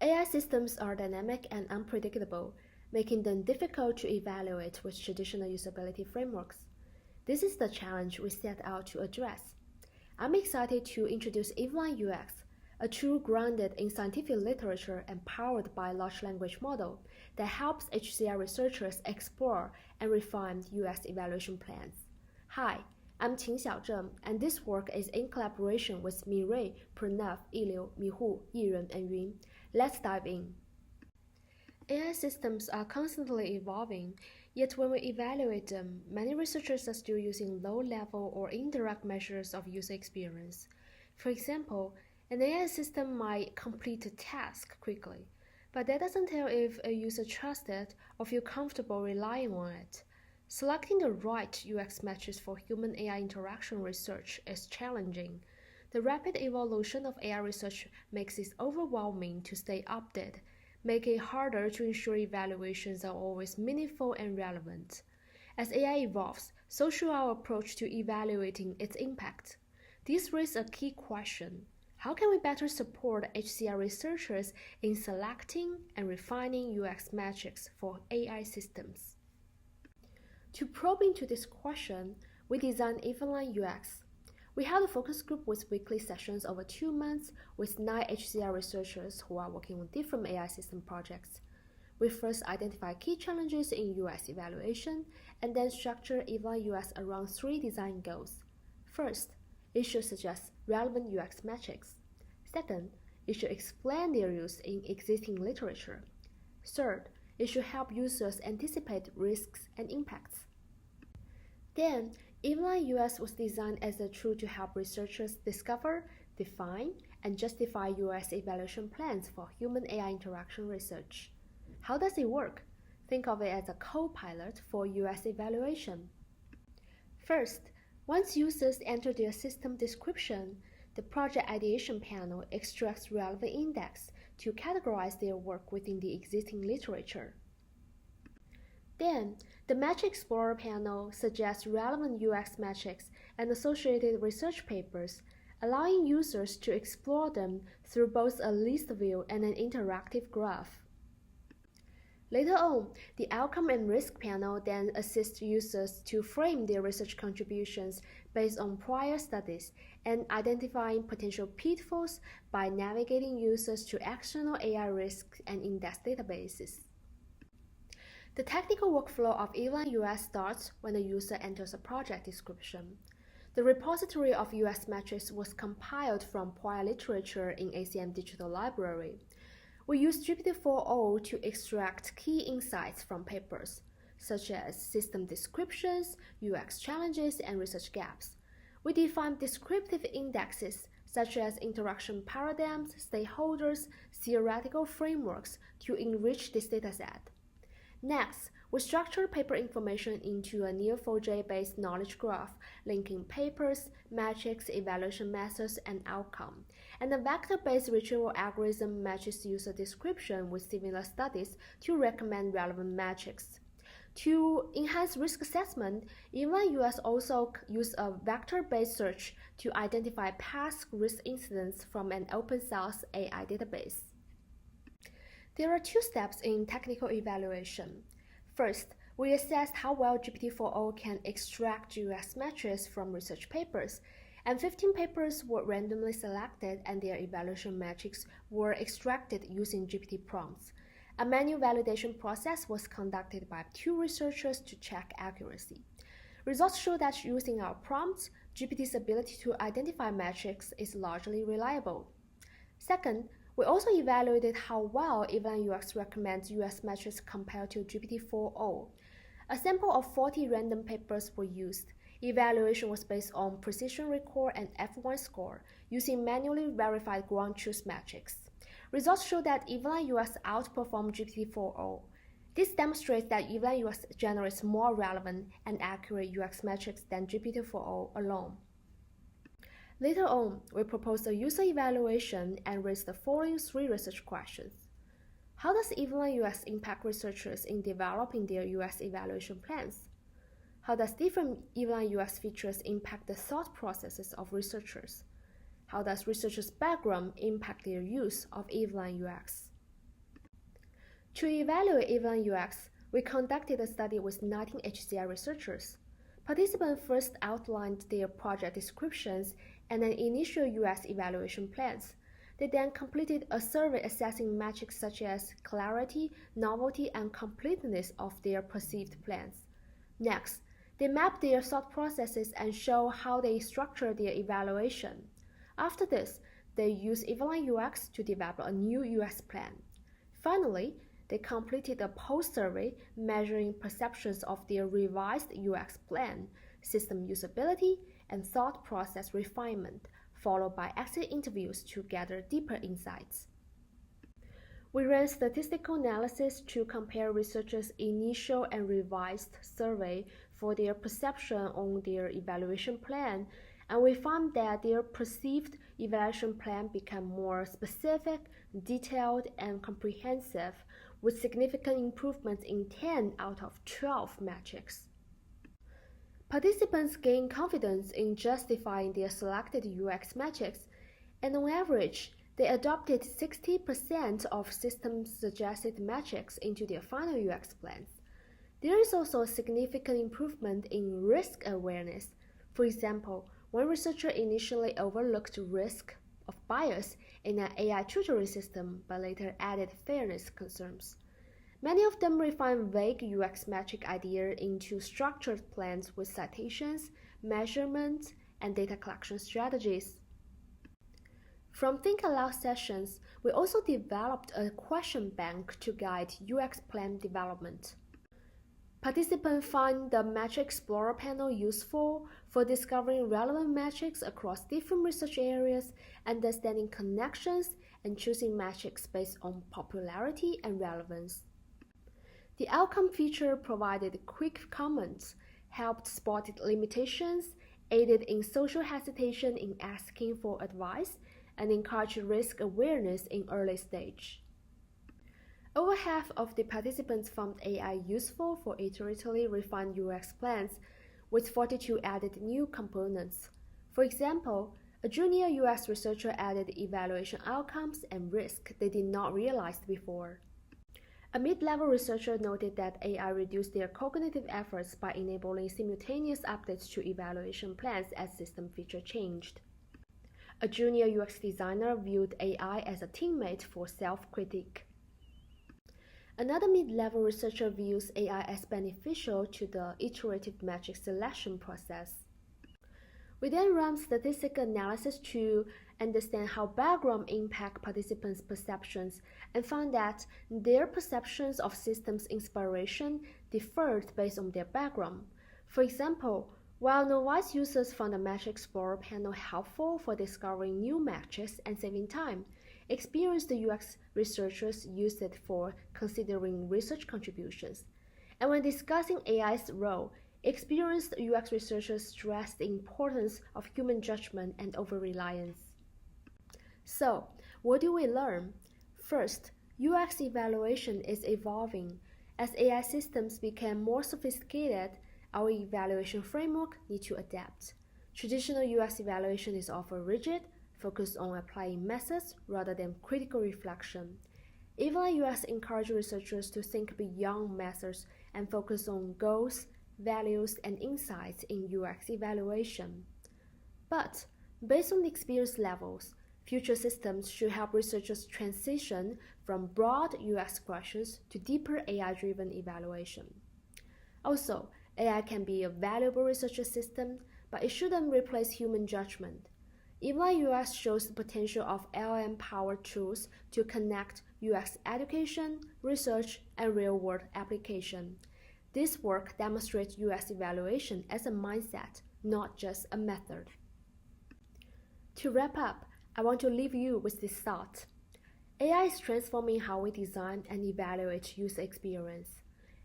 AI systems are dynamic and unpredictable, making them difficult to evaluate with traditional usability frameworks. This is the challenge we set out to address. I'm excited to introduce EvalignUX, a tool grounded in scientific literature and powered by a large language model that helps HCI researchers explore and refine UX evaluation plans. Hi, I'm Qin Xiaozheng, and this work is in collaboration with Mirui, Pranav, Iliu, Mihu, Yiren, and Yun. Let's dive in. AI systems are constantly evolving, yet when we evaluate them, many researchers are still using low-level or indirect measures of user experience. For example, an AI system might complete a task quickly, but that doesn't tell if a user trusts it or feels comfortable relying on it. Selecting the right UX matches for human-AI interaction research is challenging. The rapid evolution of AI research makes it overwhelming to stay updated, making it harder to ensure evaluations are always meaningful and relevant. As AI evolves, so should our approach to evaluating its impact. This raises a key question. How can we better support HCI researchers in selecting and refining UX metrics for AI systems? To probe into this question, we designed EvalignUX. We held a focus group with weekly sessions over 2 months with 9 HCI researchers who are working on different AI system projects. We first identified key challenges in UX evaluation and then structured EvalignUX around 3 design goals. First, it should suggest relevant UX metrics. Second, it should explain their use in existing literature. Third, it should help users anticipate risks and impacts. Then, EvalignUX was designed as a tool to help researchers discover, define, and justify UX evaluation plans for human-AI interaction research. How does it work? Think of it as a co-pilot for UX evaluation. First, once users enter their system description, the project ideation panel extracts relevant index to categorize their work within the existing literature. Then, the Metric Explorer panel suggests relevant UX metrics and associated research papers, allowing users to explore them through both a list view and an interactive graph. Later on, the Outcome and Risk panel then assists users to frame their research contributions based on prior studies and identifying potential pitfalls by navigating users to external AI risks and index databases. The technical workflow of EvalignUX starts when the user enters a project description. The repository of UX metrics was compiled from prior literature in ACM Digital Library. We used GPT-4o to extract key insights from papers, such as system descriptions, UX challenges, and research gaps. We defined descriptive indexes, such as interaction paradigms, stakeholders, theoretical frameworks, to enrich this dataset. Next, we structured paper information into a Neo4j-based knowledge graph, linking papers, metrics, evaluation methods, and outcome. And a vector-based retrieval algorithm matches user description with similar studies to recommend relevant metrics. To enhance risk assessment, EvalignUX also used a vector-based search to identify past risk incidents from an open-source AI database. There are 2 steps in technical evaluation. First, we assessed how well GPT-4o can extract UX metrics from research papers, and 15 papers were randomly selected and their evaluation metrics were extracted using GPT prompts. A manual validation process was conducted by 2 researchers to check accuracy. Results show that using our prompts, GPT's ability to identify metrics is largely reliable. Second, we also evaluated how well EvalignUX recommends UX metrics compared to GPT-4o. A sample of 40 random papers were used. Evaluation was based on precision recall and F1 score, using manually verified ground truth metrics. Results show that EvalignUX outperformed GPT-4o. This demonstrates that EvalignUX generates more relevant and accurate UX metrics than GPT-4o alone. Later on, we proposed a user evaluation and raised the following 3 research questions. How does EvalignUX impact researchers in developing their UX evaluation plans? How does different EvalignUX features impact the thought processes of researchers? How does researchers' background impact their use of EvalignUX? To evaluate EvalignUX, we conducted a study with 19 HCI researchers. Participants first outlined their project descriptions and an initial UX evaluation plans. They then completed a survey assessing metrics such as clarity, novelty, and completeness of their perceived plans. Next, they mapped their thought processes and show how they structure their evaluation. After this, they used EvalignUX to develop a new UX plan. Finally, they completed a post-survey measuring perceptions of their revised UX plan, system usability, and thought process refinement, followed by exit interviews to gather deeper insights. We ran statistical analysis to compare researchers' initial and revised survey for their perception on their evaluation plan, and we found that their perceived evaluation plan became more specific, detailed, and comprehensive, with significant improvements in 10 out of 12 metrics. Participants gained confidence in justifying their selected UX metrics, and on average, they adopted 60% of system-suggested metrics into their final UX plans. There is also a significant improvement in risk awareness. For example, one researcher initially overlooked risk of bias in an AI tutoring system but later added fairness concerns. Many of them refined vague UX metric ideas into structured plans with citations, measurements, and data collection strategies. From Think Aloud sessions, we also developed a question bank to guide UX plan development. Participants find the Metric Explorer panel useful for discovering relevant metrics across different research areas, understanding connections, and choosing metrics based on popularity and relevance. The outcome feature provided quick comments, helped spot limitations, aided in social hesitation in asking for advice, and encouraged risk awareness in early stage. Over half of the participants found AI useful for iteratively refined UX plans, with 42 added new components. For example, a junior UX researcher added evaluation outcomes and risk they did not realize before. A mid-level researcher noted that AI reduced their cognitive efforts by enabling simultaneous updates to evaluation plans as system feature changed. A junior UX designer viewed AI as a teammate for self-critique. Another mid-level researcher views AI as beneficial to the iterative metric selection process. We then ran statistical analysis to understand how background impact participants' perceptions and found that their perceptions of systems inspiration differed based on their background. For example, while novice users found the Metric Explorer panel helpful for discovering new metrics and saving time, experienced UX researchers used it for considering research contributions. And when discussing AI's role, experienced UX researchers stressed the importance of human judgment and over-reliance. So, what do we learn? First, UX evaluation is evolving. As AI systems become more sophisticated, our evaluation framework needs to adapt. Traditional UX evaluation is often rigid, focused on applying methods rather than critical reflection. EvalignUX encourages researchers to think beyond methods and focus on goals, values, and insights in UX evaluation. But, based on the experience levels, future systems should help researchers transition from broad UX questions to deeper AI-driven evaluation. Also, AI can be a valuable research assistant, but it shouldn't replace human judgment. EvalignUX shows the potential of LLM-powered tools to connect UX education, research, and real-world application. This work demonstrates UX evaluation as a mindset, not just a method. To wrap up, I want to leave you with this thought. AI is transforming how we design and evaluate user experience.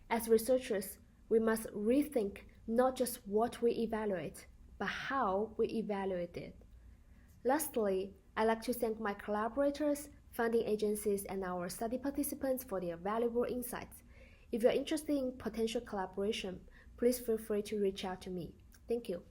As researchers, we must rethink not just what we evaluate, but how we evaluate it. Lastly, I'd like to thank my collaborators, funding agencies, and our study participants for their valuable insights. If you're interested in potential collaboration, please feel free to reach out to me. Thank you.